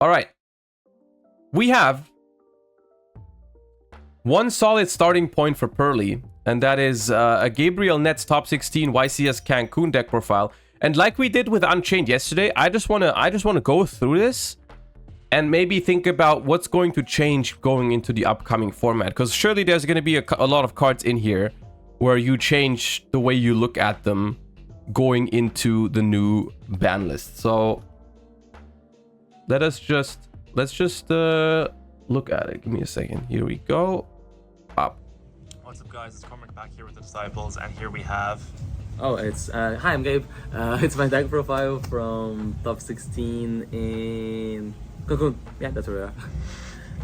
All right. We have one solid starting point for Purrely, and that is a Gabriel Nets top 16 YCS Cancun deck profile. And like we did with Unchained yesterday, I just wanna go through this and maybe think about what's going to change going into the upcoming format. Because surely there's going to be a lot of cards in here where you change the way you look at them going into the new ban list. So let's just look at it. Give me a second. Here we go. Up. What's up, guys? It's Cormac back here with the Disciples, and here we have... Oh, it's hi, I'm Gabe. It's my deck profile from top 16 in Cancun. Yeah, that's where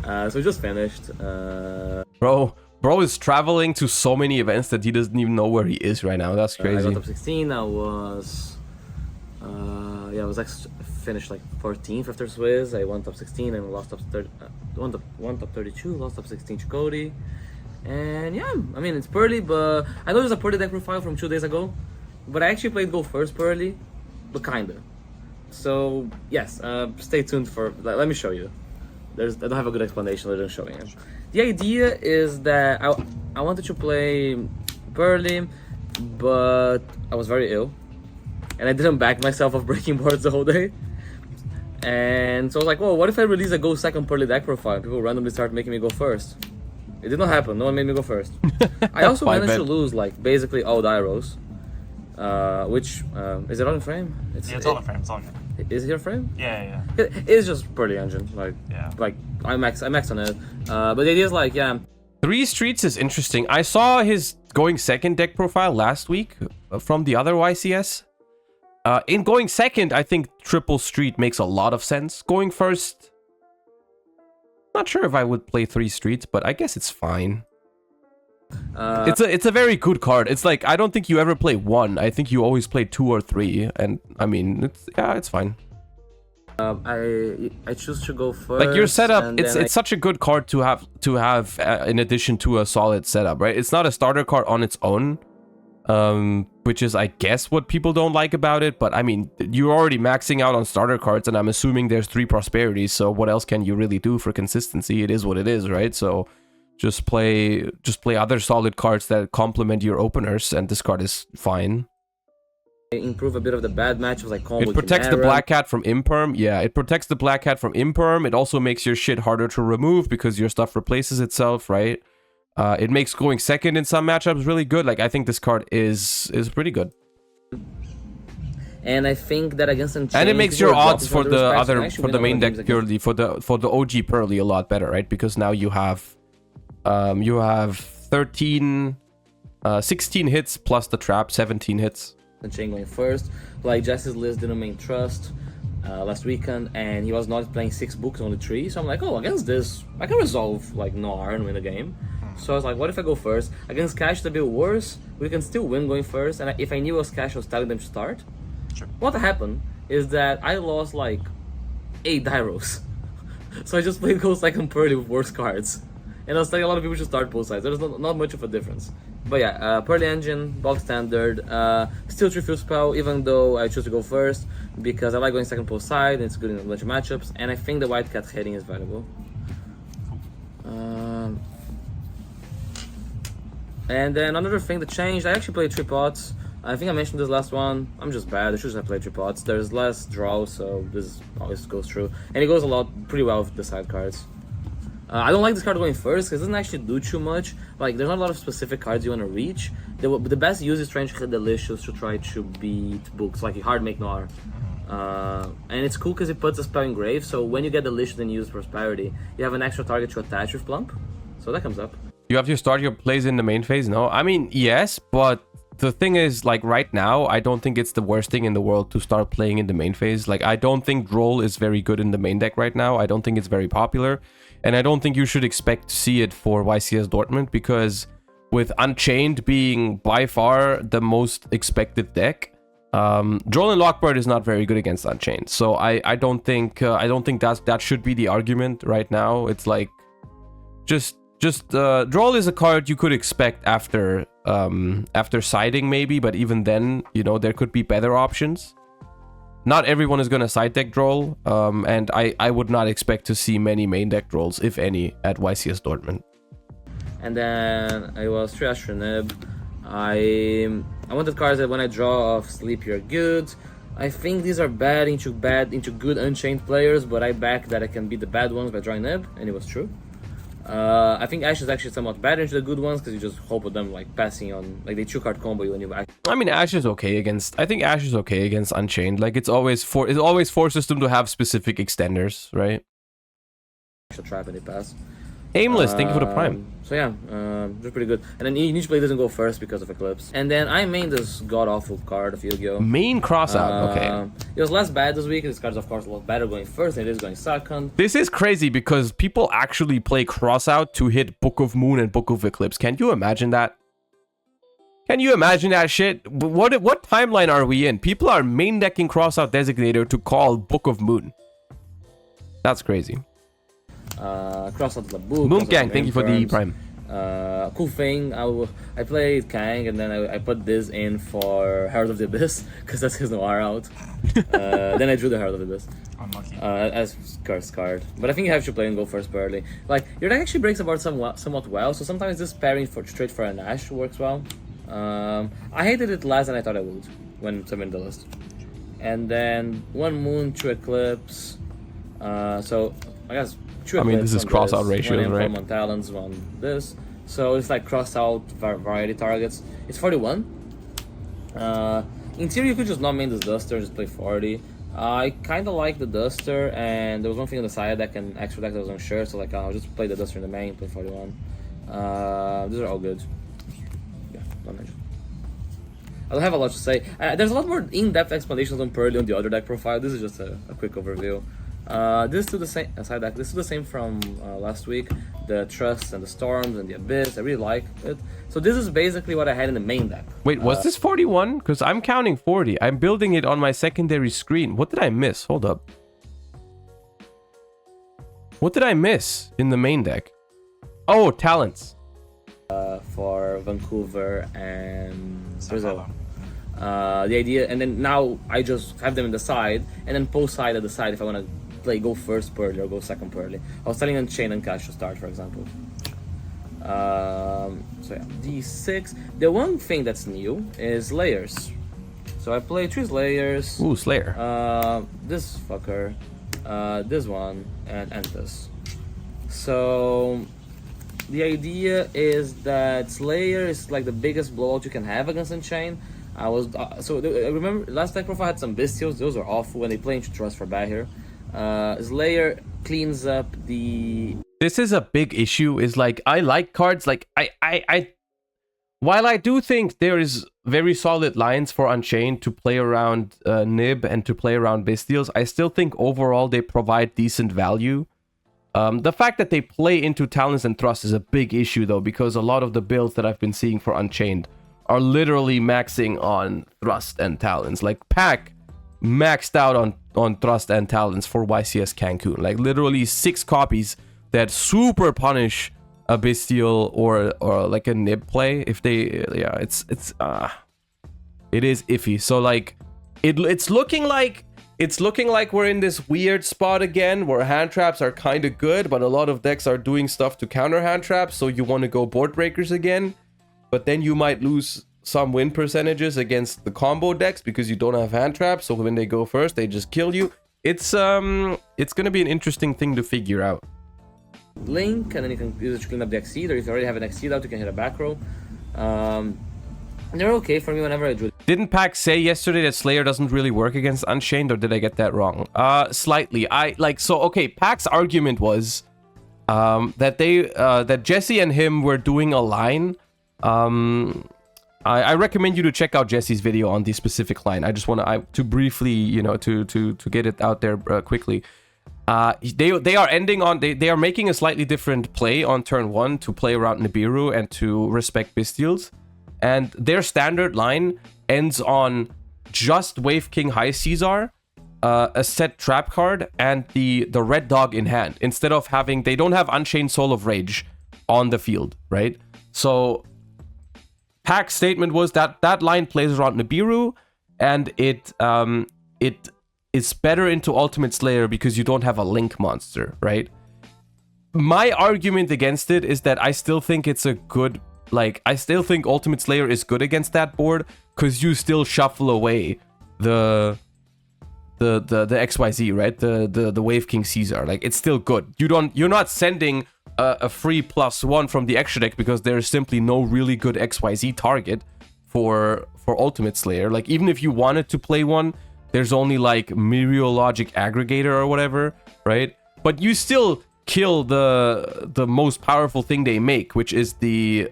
we are. So we just finished. Bro is traveling to so many events that he doesn't even know where he is right now. That's crazy. I got top 16. I was I was finished like 14th after Swiss. I won top 16 and lost top 30. Won top 32, lost top 16 to Cody. And yeah, I mean, it's Purrely, but I know there's a Purrely deck profile from 2 days ago, but I actually played Go First Purrely, but kinda. So yes, stay tuned for. Let me show you. I don't have a good explanation other than showing it. The idea is that I wanted to play Purrely, but I was very ill, and I didn't back myself of breaking boards the whole day. And so I was like, well, what if I release a Go Second Purrely deck profile? People randomly start making me go first. It did not happen. No one made me go first. I also managed to lose like basically all die rolls. Which is it on frame? It's on the frame. It's on it. Is it your frame? Yeah. It's just Purrely engine. Like I max on it. But the idea is like, yeah. 3 Streets is interesting. I saw his going second deck profile last week from the other YCS. In going second, I think triple Street makes a lot of sense. Going first, not sure if I would play 3 Streets, but I guess it's fine. It's a very good card. It's like, I don't think you ever play 1. I think you always play 2 or 3, and I mean, it's fine. I choose to go first. Like your setup, it's such a good card to have in addition to a solid setup, right? It's not a starter card on its own, which is, I guess, what people don't like about it. But I mean, you're already maxing out on starter cards, and I'm assuming there's 3 prosperities. So what else can you really do for consistency? It is what it is, right? So just play other solid cards that complement your openers, and this card is fine. Improve a bit of the bad matchups like combo. It protects the Black Cat from Imperm. Yeah, it protects the Black Cat from Imperm. It also makes your shit harder to remove because your stuff replaces itself, right? It makes going second in some matchups really good. Like, I think this card is pretty good. And I think that against Unchained, and it makes your odds for the main deck Purrely for the OG Purrely a lot better, right? Because now you have 16 hits plus the trap, 17 hits. Unchained going first. Like Jesse's list didn't main trust last weekend, and he was not playing 6 books, only 3. So I'm like, oh, against this, I can resolve like Noir and win the game. So I was like, what if I go first? Against Cash, it's a bit worse. We can still win going first. And if I knew it was Cash, I was telling them to start. Sure. What happened is that I lost like 8 die rolls. So I just played Go Second Purrely with worse cards. And I was telling a lot of people to start both sides. There's not much of a difference. But yeah, Purrely engine, box standard, still Trifield spell, even though I choose to go first, because I like going second post side, and it's good in a bunch of matchups, and I think the White Cat hitting is valuable. And then another thing that changed, I actually played 3 pots. I think I mentioned this last one. I'm just bad. I should have played 3 pots. There's less draw, so this always goes through. And it goes pretty well with the side cards. I don't like this card going first because it doesn't actually do too much. Like, there's not a lot of specific cards you want to reach. The best use is trying to hit Delicious to try to beat books, like hard make Noir. And it's cool because it puts a spell in Grave, so when you get Delicious and use Prosperity, you have an extra target to attach with Plump. So that comes up. You have to start your plays in the main phase? No? I mean, yes, but the thing is, like, right now, I don't think it's the worst thing in the world to start playing in the main phase. Like, I don't think Droll is very good in the main deck right now. I don't think it's very popular. And I don't think you should expect to see it for YCS Dortmund, because with Unchained being by far the most expected deck, Droll and Lockbird is not very good against Unchained. So I don't think that should be the argument right now. It's like just Droll is a card you could expect after siding maybe, but even then, you know, there could be better options. not everyone is gonna side deck Droll, and I would not expect to see many main deck Drolls, if any, at YCS Dortmund. And then I was 3 Astro Nib. I wanted cards that when I draw off Sleep you're good. I think these are bad into good Unchained players, but I back that I can beat the bad ones by drawing Nib, and it was true. I think Ash is actually somewhat better into the good ones because you just hope with them like passing on, like they 2-card combo you when you back. I mean, Ash is okay against. I think Ash is okay against Unchained. Like it always forces them to have specific extenders, right? Actual trap and they pass. Aimless, thank you for the prime. So yeah, they're pretty good. And then each play doesn't go first because of Eclipse. And then I main this god-awful card of Yugioh. Main crossout, okay. It was less bad this week. This card's of course a lot better going first than it is going second. This is crazy because people actually play crossout to hit Book of Moon and Book of Eclipse. Can you imagine that? Can you imagine that shit? What timeline are we in? People are main decking crossout designator to call Book of Moon. That's crazy. Crossout the book. Moon Gang, thank you for the prime. Cool thing, I played Kang and then I put this in for Herald of the Abyss because that's his Noir out. Then I drew the Herald of the Abyss. Unlucky. As curse card. But I think you have to play and go first Purrely. Like, your deck actually breaks apart somewhat well, so sometimes this pairing straight for an Ash works well. I hated it less than I thought I would when submitting the list. And then 1 Moon, 2 Eclipse. So, I guess... I mean, this is cross-out ratios, right? 1 Talons, 1 this. So it's like cross-out variety targets. It's 41. In theory, you could just not main this Duster, just play 40. I kind of like the Duster, and there was one thing on the side deck and extra deck that I was unsure, so like I'll just play the Duster in the main, play 41. These are all good. Yeah, not mentioned. I don't have a lot to say. There's a lot more in-depth explanations on Purrely on the other deck profile. This is just a quick overview. This is still the same side deck. This is the same from last week. The Trust and the Storms and the Abyss. I really like it. So this is basically what I had in the main deck. Wait, was this 41? Because I'm counting 40. I'm building it on my secondary screen. What did I miss? Hold up. What did I miss in the main deck? Oh, talents. For Vancouver and Brazil. Sao The idea, and then now I just have them in the side, and then post side I decide if I want to go first Purrely or go second Purrely. I was telling Unchained and Cash to start, for example. So yeah, D6. The one thing that's new is layers. So I play 3 layers. Ooh, Slayer. This fucker, this one, and this. So the idea is that Slayer is like the biggest blowout you can have against Unchained. I remember last deck profile had some Bestials. Those are awful when they play into Trust for bad here. Slayer cleans up the... This is a big issue, is like, I like cards, like, while I do think there is very solid lines for Unchained to play around Nib and to play around Bestials, I still think overall they provide decent value. The fact that they play into Talons and Thrust is a big issue though, because a lot of the builds that I've been seeing for Unchained are literally maxing on Thrust and Talons. Like, Pack maxed out on Thrust and Talons for YCS Cancun. Like, literally 6 copies that super punish a Bestial or like a Nib play. If they, yeah, it is iffy. So like, it's looking like we're in this weird spot again where hand traps are kind of good, but a lot of decks are doing stuff to counter hand traps. So you want to go board breakers again, but then you might lose some win percentages against the combo decks because you don't have hand traps. So when they go first, they just kill you. It's gonna be an interesting thing to figure out. Link, and then you can use it to clean up the Exceed, or if you already have an Exceed out, you can hit a back row. They're okay for me whenever I drew. Didn't Pack say yesterday that Slayer doesn't really work against Unchained, or did I get that wrong? Slightly. Okay, Pack's argument was that Jesse and him were doing a line. I recommend you to check out Jesse's video on the specific line. I just want to briefly, to get it out there quickly. They are ending on they are making a slightly different play on turn 1 to play around Nibiru and to respect Bestials, and their standard line ends on just Wave King High Caesar, a set trap card, and the red dog in hand. Instead of having, they don't have Unchained Soul of Rage on the field, right? So Pack's statement was that line plays around Nibiru, and it is better into Ultimate Slayer because you don't have a Link monster, right? My argument against it is that I still think it's a good, like, I still think Ultimate Slayer is good against that board because you still shuffle away the XYZ, right? The Wave King Caesar. Like, it's still good. You're not sending a free +1 from the extra deck because there's simply no really good XYZ target for Ultimate Slayer. Like, even if you wanted to play one, there's only like Meteorologic Aggregator or whatever, right? But you still kill the most powerful thing they make, which is the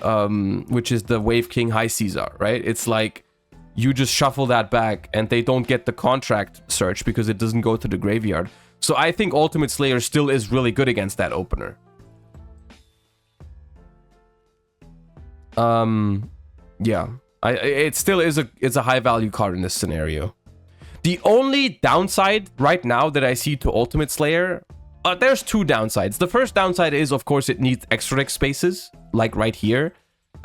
Wave King High Caesar, right? It's like you just shuffle that back and they don't get the contract search because it doesn't go to the graveyard. So I think Ultimate Slayer still is really good against that opener. Yeah, it still is a high value card in this scenario. The only downside right now that I see to Ultimate Slayer, there's two downsides. The first downside is, of course, it needs extra deck spaces, like right here.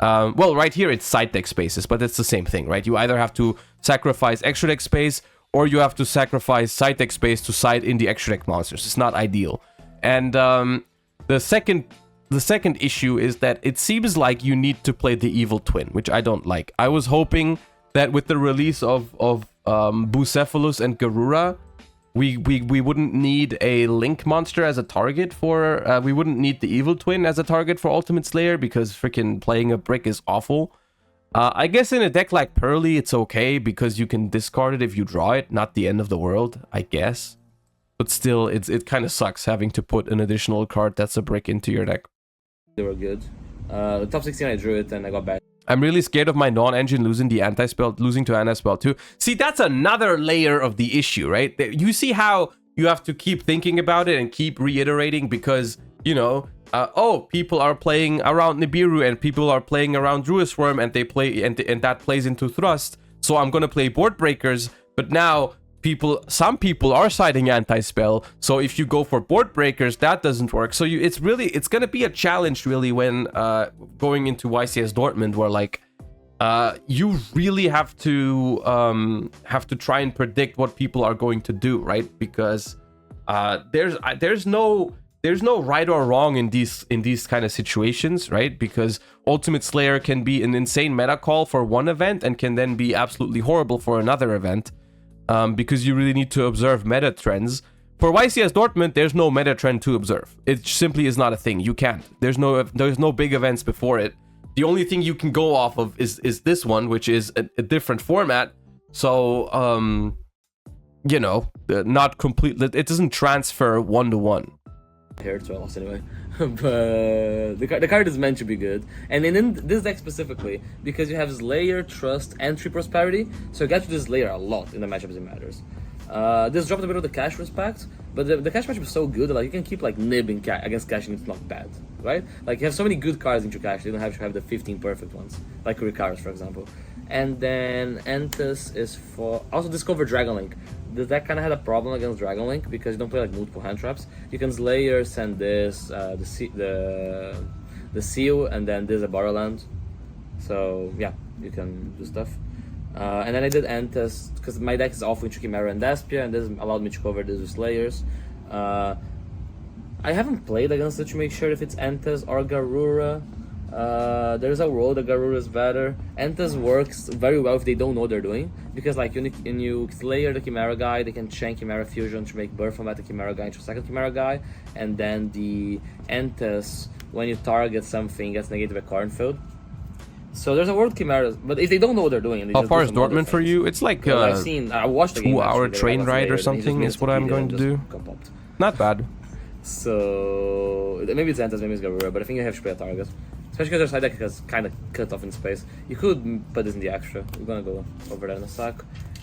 Well, right here it's side deck spaces, but it's the same thing, right? You either have to sacrifice extra deck space, or you have to sacrifice side deck space to side in the extra deck monsters. It's not ideal. And the second issue is that it seems like you need to play the Evil Twin, which I don't like. I was hoping that with the release of Bucephalus and Garura, we wouldn't need a Link monster as a target for... we wouldn't need the Evil Twin as a target for Ultimate Slayer, because freaking playing a brick is awful. I guess in a deck like Purrely, it's okay, because you can discard it if you draw it. Not the end of the world, I guess. But still, it kind of sucks having to put an additional card that's a brick into your deck. They were good. The top 16, I drew it, and I got bad. I'm really scared of my non-engine losing the anti-spell, losing to anti-spell too. See, that's another layer of the issue, right? You see how you have to keep thinking about it and keep reiterating because, you know, oh, people are playing around Nibiru and people are playing around Druisworm and they play and that plays into Thrust. So I'm gonna play board breakers, but now some people are siding anti-spell, so if you go for board breakers, that doesn't work. So it's gonna be a challenge really when going into YCS Dortmund, where like you really have to try and predict what people are going to do, right? Because there's no right or wrong in these kind of situations, right? Because Ultimate Slayer can be an insane meta call for one event and can then be absolutely horrible for another event. Because you really need to observe meta trends. For YCS Dortmund, there's no meta trend to observe. It simply is not a thing. You can't. There's no big events before it. The only thing you can go off of is this one, which is a different format. So, you know, not complete. It doesn't transfer 1-to-1. Here, so I lost anyway. But the card is meant to be good, and in this deck specifically, because you have Slayer, Trust, and 3 Prosperity, so you get to this Slayer a lot in the matchups it matters. This dropped a bit of the cash respect, but the cash matchup is so good that like you can keep like nibbing against cash and it's not bad, right? Like you have so many good cards into cash, you don't have to have the 15 perfect ones, like Ricars for example. And then Entus is for also Discover Dragonlink. The deck kind of had a problem against Dragonlink because you don't play like multiple hand traps. You can Slayer, send this, the Seal, and then there's a Borderland. So yeah, you can do stuff. And then I did Entus because my deck is awful into Chimera and Despia, and this allowed me to cover this with Slayers. I haven't played against it to make sure if it's Entus or Garura. There's a role that Garura is better. Entus works very well if they don't know what they're doing, because like when you Slayer the Chimera guy, they can chain Chimera Fusion to make birth from that Chimera guy into a second Chimera guy, and then the Entus, when you target something, gets negated by Cornfield. So there's a world Chimera, but if they don't know what they're doing, and they how just far do is some other Dortmund for things. you? It's like I watched the game 2-hour actually, train I was ride later, or and he something just is what I'm missed going the to video do. and just got popped. Not bad. So maybe it's Entus, maybe it's Garura, but I think you have to play a target. Especially because their side deck is kind of cut off in space. You could put this in the extra. We're gonna go over that in a sec.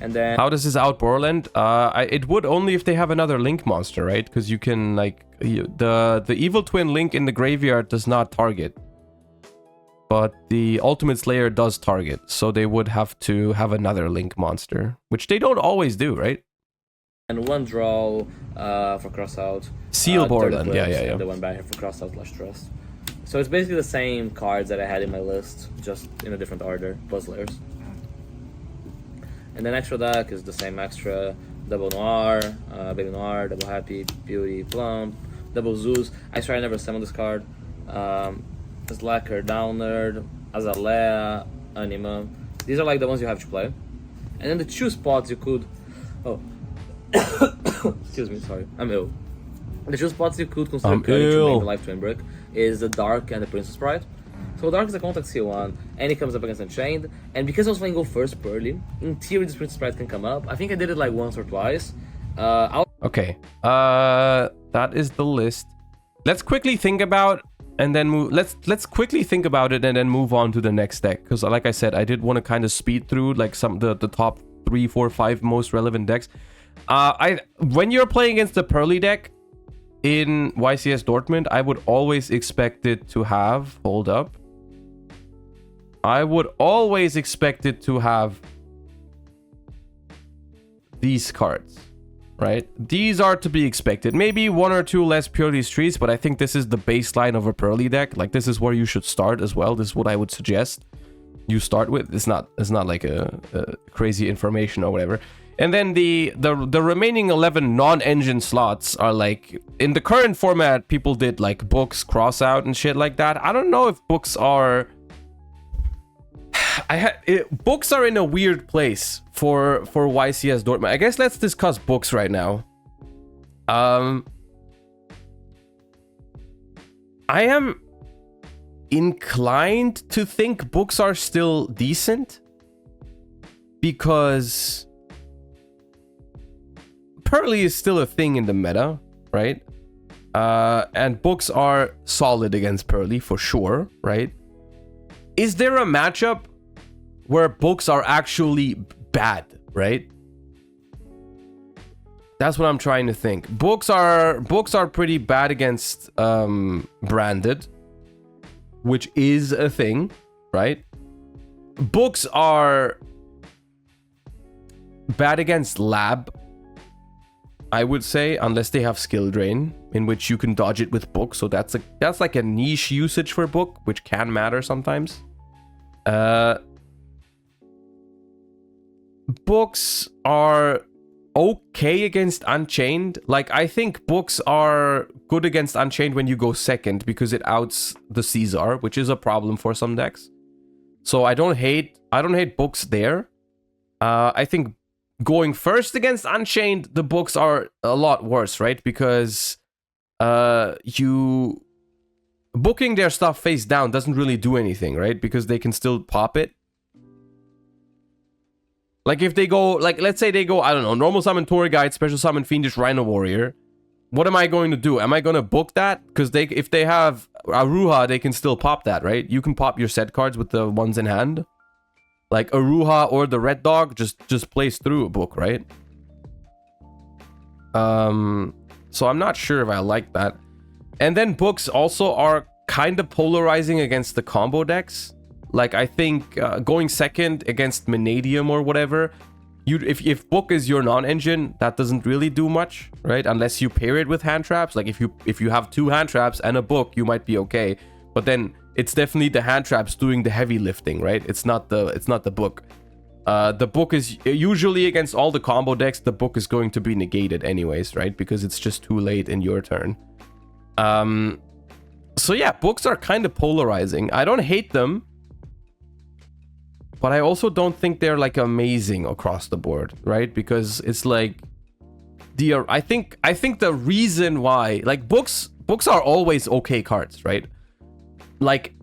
And then... How does this out Borland? It would only if they have another Link monster, right? Because you can, like... The Evil Twin Link in the graveyard does not target. But the Ultimate Slayer does target. So they would have to have another Link monster. Which they don't always do, right? And one draw for crossout. Seal Borland, yeah. And the one back here for crossout / Trust. So it's basically the same cards that I had in my list, just in a different order, plus layers. And then extra deck is the same extra. double Noir, Baby Noir, double Happy, Beauty, Plump, double Zeus. I swear I never summon this card. Slacker, Downer, Azalea, Anima. These are like the ones you have to play. And then the two spots you could... Oh. Excuse me, sorry. I'm ill. The two spots you could consider cutting to make the Life Twin brick is the Dark and the Princess Sprite. So Dark is a contact C1, and it comes up against Unchained. And because I was playing Go First Purrely, in theory this Princess Sprite can come up. I think I did it like once or twice. Okay. That is the list. Let's quickly think about and then move. Let's quickly think about it and then move on to the next deck. Because like I said, I did want to kind of speed through like some the top 3, 4, 5 most relevant decks. When you're playing against the Purrely deck in YCS Dortmund, I would always expect it to have... Hold up. I would always expect it to have these cards, right? These are to be expected. Maybe 1 or 2 less Purrely Streets, but I think this is the baseline of a Purrely deck. Like, this is where you should start as well. This is what I would suggest you start with. It's not like a crazy information or whatever. And then the remaining 11 non-engine slots are like, in the current format, people did like books, cross out and shit like that. I don't know if books are... books are in a weird place for YCS Dortmund. I guess let's discuss books right now. I am inclined to think books are still decent because Purrely is still a thing in the meta, right? And books are solid against Purrely for sure, right? Is there a matchup where books are actually bad, right? That's what I'm trying to think. Books are pretty bad against branded, which is a thing, right? Books are bad against lab, I would say, unless they have skill drain, in which you can dodge it with book. So that's like a niche usage for book, which can matter sometimes. Books are okay against Unchained. Like, I think books are good against Unchained when you go second because it outs the Caesar, which is a problem for some decks. So I don't hate books there. I think going first against Unchained, the books are a lot worse, right? Because you booking their stuff face down doesn't really do anything, right? Because they can still pop it. Like if they go, like let's say they go, I don't know, normal summon Tour Guide, special summon Fiendish Rhino Warrior. What am I going to do? Am I going to book that? Because if they have Aruha, they can still pop that, right? You can pop your set cards with the ones in hand. Like Aruha or the Red Dog just plays through a book, right? So I'm not sure if I like that. And then books also are kind of polarizing against the combo decks. Like, I think going second against Manadium or whatever, if book is your non-engine, that doesn't really do much, right? Unless you pair it with hand traps. Like, if you have 2 hand traps and a book, you might be okay. But then it's definitely the hand traps doing the heavy lifting, right? It's not the book. The book is usually against all the combo decks. The book is going to be negated anyways, right? Because it's just too late in your turn. So yeah, books are kind of polarizing. I don't hate them, but I also don't think they're like amazing across the board, right? Because it's like I think the reason why, like, books are always okay cards, right? Like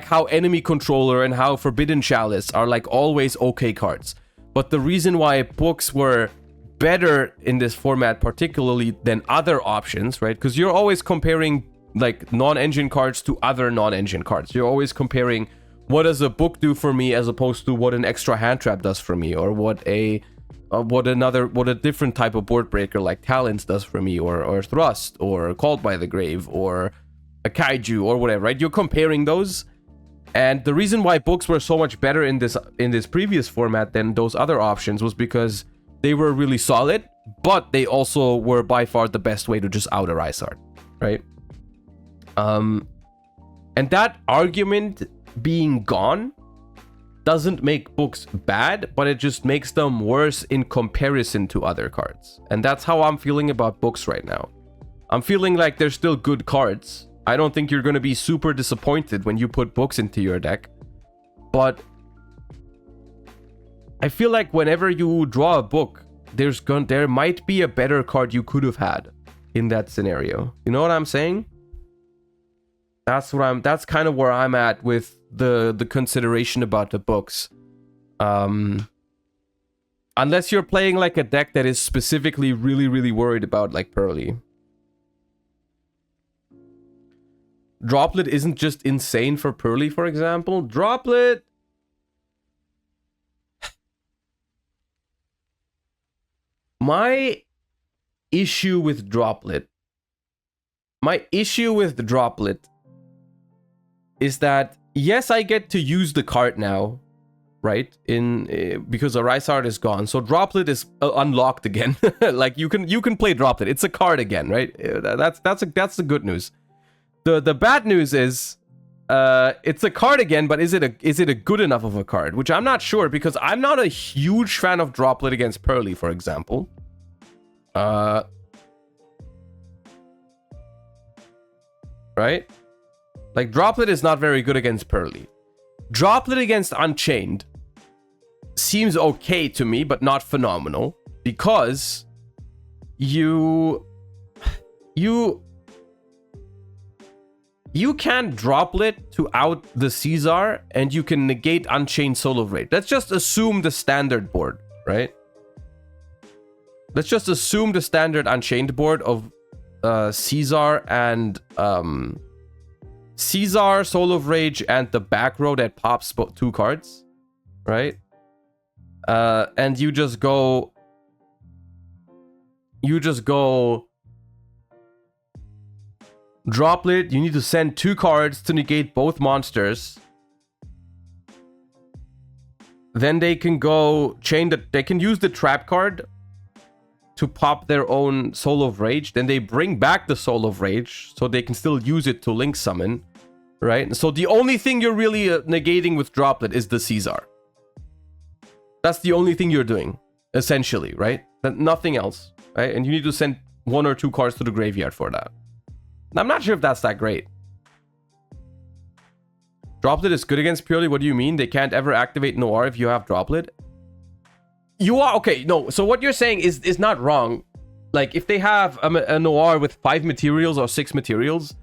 how Enemy Controller and how Forbidden Chalice are like always okay cards. But the reason why books were better in this format particularly than other options, right? Because you're always comparing like non-engine cards to other non-engine cards. You're always comparing what does a book do for me as opposed to what an extra hand trap does for me, or what a different type of board breaker like Talons does for me, or Thrust, or Called by the Grave, or a Kaiju, or whatever, right? You're comparing those. And the reason why books were so much better in this previous format than those other options was because they were really solid, but they also were by far the best way to just out a Rysart, right? And that argument being gone, doesn't make books bad, but it just makes them worse in comparison to other cards. And that's how I'm feeling about books right now. I'm feeling like they're still good cards. I don't think you're going to be super disappointed when you put books into your deck. But I feel like whenever you draw a book, there might be a better card you could have had in that scenario. You know what I'm saying? That's kind of where I'm at with the consideration about the books. Unless you're playing like a deck that is specifically really, really worried about like Purrely. Droplet isn't just insane for Purrely, for example. Droplet... My issue with Droplet is that, yes, I get to use the card now, right? Because the Rice Art is gone, so Droplet is unlocked again. Like you can play Droplet. It's a card again, right? That's the good news. The bad news is it's a card again, but is it a good enough of a card? Which I'm not sure, because I'm not a huge fan of Droplet against Purrely, for example. Right? Like, Droplet is not very good against Purrely. Droplet against Unchained seems okay to me, but not phenomenal, because you can Droplet to out the Caesar, and you can negate Unchained Soul of Rage. Let's just assume the standard board, right? Let's just assume the standard Unchained board of Caesar and Caesar, Soul of Rage, and the back row that pops 2 cards, right? And you just go Droplet. You need to send 2 cards to negate both monsters. Then they can go they can use the trap card to pop their own Soul of Rage. Then they bring back the Soul of Rage, so they can still use it to link summon, right? So the only thing you're really negating with Droplet is the Caesar. That's the only thing you're doing, essentially, right? Nothing else, right? And you need to send 1 or 2 cards to the graveyard for that. I'm not sure if that's that great. Droplet is good against Purrely. What do you mean? They can't ever activate Noir if you have Droplet? You are... Okay, no. So what you're saying is not wrong. Like, if they have a Noir with 5 materials or 6 materials,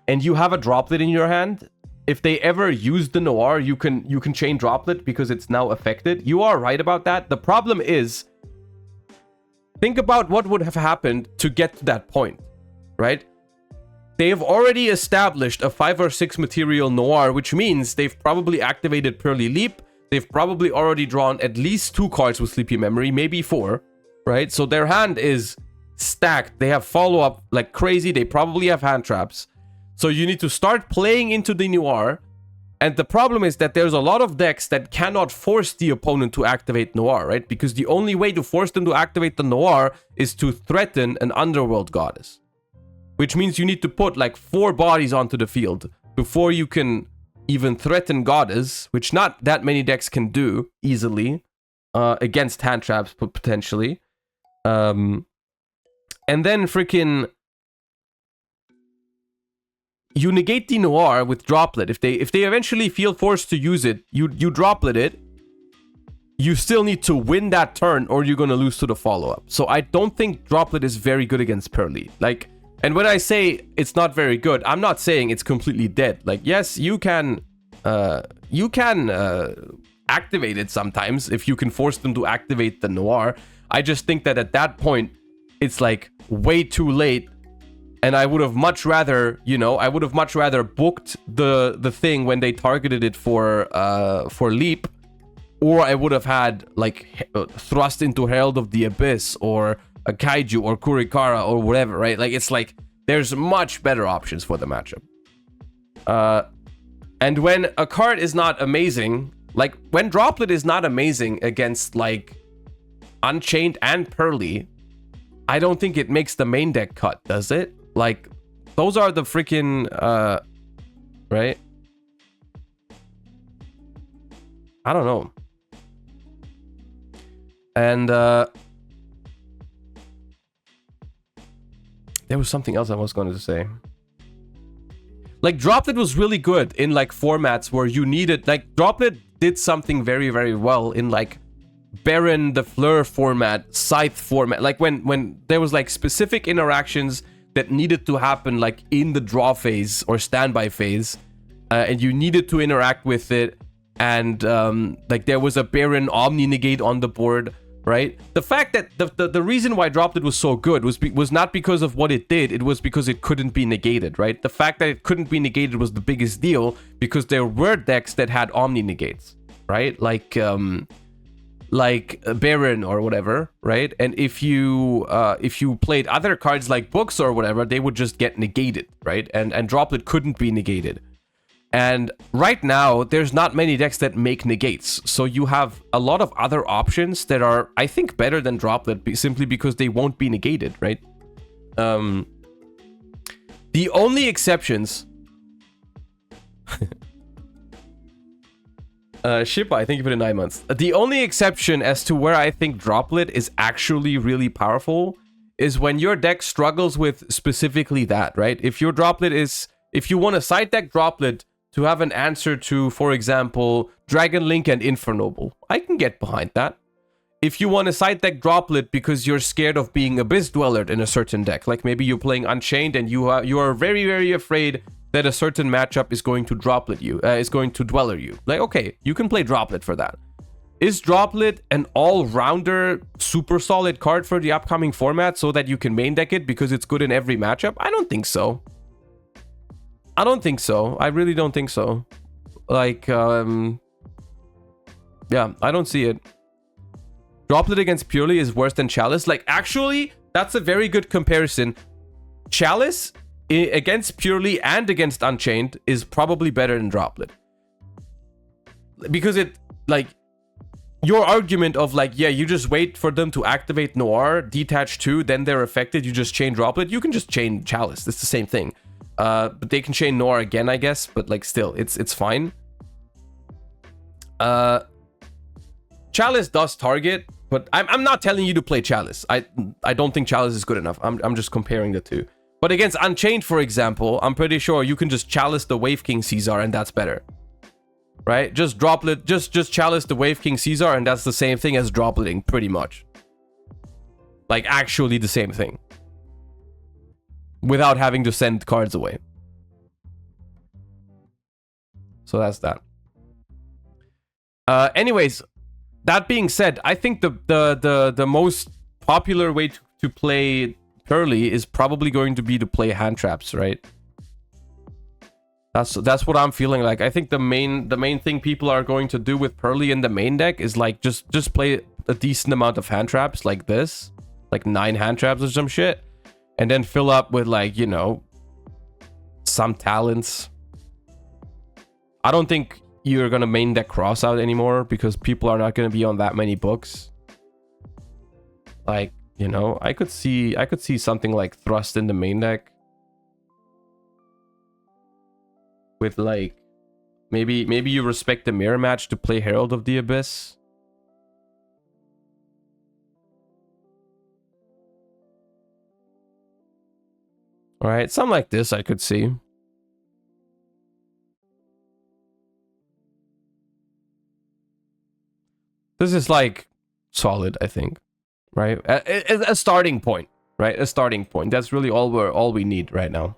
and you have a Droplet in your hand, if they ever use the Noir, you can chain Droplet because it's now affected. You are right about that. The problem is, think about what would have happened to get to that point, right? They've already established a 5 or 6 material Noir, which means they've probably activated Purrely Leap. They've probably already drawn at least 2 cards with Sleepy Memory, maybe 4, right? So their hand is stacked. They have follow-up like crazy. They probably have hand traps. So you need to start playing into the Noir. And the problem is that there's a lot of decks that cannot force the opponent to activate Noir, right? Because the only way to force them to activate the Noir is to threaten an Underworld Goddess. Which means you need to put like 4 bodies onto the field before you can even threaten Goddess, which not that many decks can do easily against hand traps, potentially. And then freaking you negate the Noir with Droplet. If they eventually feel forced to use it, you Droplet it. You still need to win that turn, or you're gonna lose to the follow-up. So I don't think Droplet is very good against Purrely. Like. And when I say it's not very good, I'm not saying it's completely dead. Like, yes, you can activate it sometimes if you can force them to activate the Noir. I just think that at that point, it's like way too late. And I would have much rather, booked the thing when they targeted it for Leap, or I would have had like thrust into Herald of the Abyss or a Kaiju or Kurikara or whatever, right? Like, it's like there's much better options for the matchup. And when a card is not amazing, like when Droplet is not amazing against like Unchained and Purrely, I don't think it makes the main deck cut, does it? Like, those are the freaking right? I don't know. And there was something else I was going to say. Like, Droplet was really good in, like, formats where you needed... Like, Droplet did something very, very well in, like, Baron, the Fleur format, Scythe format. Like, when there was, like, specific interactions that needed to happen, like, in the draw phase or standby phase, and you needed to interact with it, and, like, there was a Baron Omni-Negate on the board... Right? The fact that the reason why Droplet was so good was not because of what it did, it was because it couldn't be negated, right? The fact that it couldn't be negated was the biggest deal because there were decks that had Omni negates, right? Like Baron or whatever, right? And if you played other cards like Books or whatever, they would just get negated, right? And Droplet couldn't be negated. And right now, there's not many decks that make negates. So you have a lot of other options that are, I think, better than Droplet simply because they won't be negated, right? The only exceptions... Shippa, thank you for the 9 months. The only exception as to where I think Droplet is actually really powerful is when your deck struggles with specifically that, right? If your Droplet is... If you want a side deck Droplet... to have an answer to, for example, Dragon Link and Infernoble. I can get behind that. If you want a side deck Droplet because you're scared of being Abyss Dweller in a certain deck, like maybe you're playing Unchained and you are very, very afraid that a certain matchup is going to Droplet you, is going to Dweller you. Like, okay, you can play Droplet for that. Is Droplet an all-rounder, super solid card for the upcoming format so that you can main deck it because it's good in every matchup? I don't think so. I don't think so. I really don't think so. Like, yeah, I don't see it. Droplet against Purrely is worse than Chalice. Like, actually, that's a very good comparison. Chalice against Purrely and against Unchained is probably better than Droplet. Because it, like, your argument of, like, yeah, you just wait for them to activate Noir, detach 2, then they're affected, you just chain Droplet. You can just chain Chalice. It's the same thing. But they can chain Noir again, I guess. But, like, still, it's fine. Chalice does target, but I'm not telling you to play Chalice. I don't think Chalice is good enough. I'm just comparing the two. But against Unchained, for example, I'm pretty sure you can just Chalice the Wave King Caesar, and that's better. Right? Just Droplet, just Chalice the Wave King Caesar, and that's the same thing as Dropleting, pretty much. Like, actually the same thing. Without having to send cards away. So that's that. Anyways, that being said, I think the most popular way to play Purrely is probably going to be to play hand traps, right? That's what I'm feeling like. I think the main thing people are going to do with Purrely in the main deck is like just play a decent amount of hand traps like this, like 9 hand traps or some shit. And then fill up with, like, you know, some talents. I don't think you're going to main deck cross out anymore because people are not going to be on that many books. Like, you know, I could see something like Thrust in the main deck. With, like, maybe you respect the mirror match to play Herald of the Abyss. All right, something like this I could see. This is like solid, I think, right? A starting point, right? A starting point. That's really all we need right now.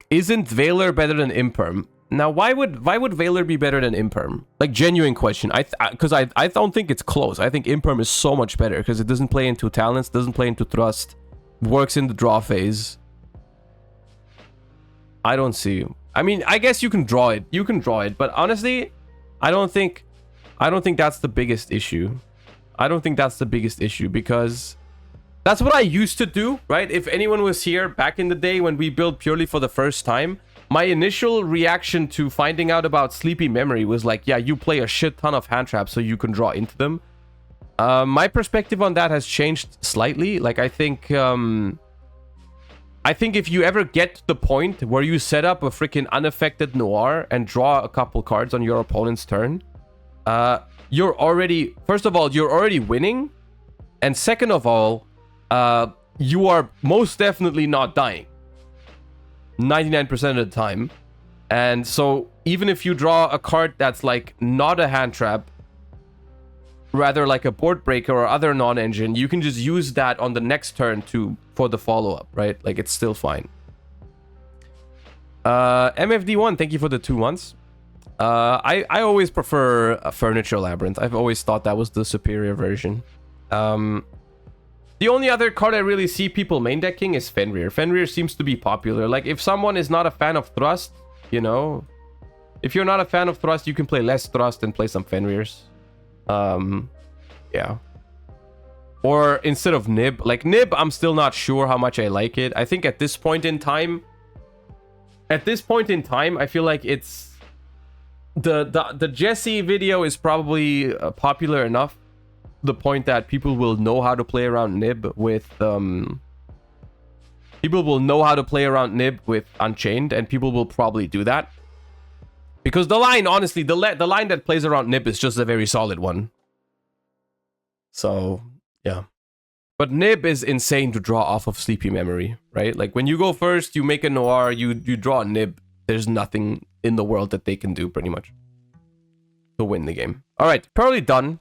Isn't Veiler better than Imperm? Now, why would Veiler be better than Imperm? Like, genuine question. Because I don't think it's close. I think Imperm is so much better because it doesn't play into talents, doesn't play into thrust. Works in the draw phase. I don't see. I mean, I guess you can draw it. You can draw it, but honestly, I don't think that's the biggest issue. I don't think that's the biggest issue because that's what I used to do, right? If anyone was here back in the day when we built Purrely for the first time, my initial reaction to finding out about Sleepy Memory was like, yeah, you play a shit ton of hand traps so you can draw into them. My perspective on that has changed slightly. Like, I think I think if you ever get to the point where you set up a freaking unaffected Noir and draw a couple cards on your opponent's turn, you're already, first of all, you're already winning. And second of all, you are most definitely not dying 99% of the time. And so even if you draw a card that's like not a hand trap, rather like a board breaker or other non-engine, you can just use that on the next turn for the follow-up, right? Like, it's still fine. MFD1, thank you for the 2 months. I always prefer a Furniture Labyrinth. I've always thought that was the superior version. The only other card I really see people main decking is Fenrir. Fenrir seems to be popular. Like, if someone is not a fan of Thrust, you know, if you're not a fan of Thrust, you can play less Thrust and play some Fenrirs. Yeah. Or instead of Nib. Like, Nib, I'm still not sure how much I like it. I think at this point in time, I feel like it's... The Jesse video is probably popular enough. The point that people will know how to play around Nib with people will know how to play around Nib with Unchained, and people will probably do that because the line, honestly, the line that plays around Nib is just a very solid one. So yeah, but Nib is insane to draw off of Sleepy Memory, right? Like, when you go first, you make a Noir, you draw a Nib. There's nothing in the world that they can do pretty much to win the game. All right, Purrely done.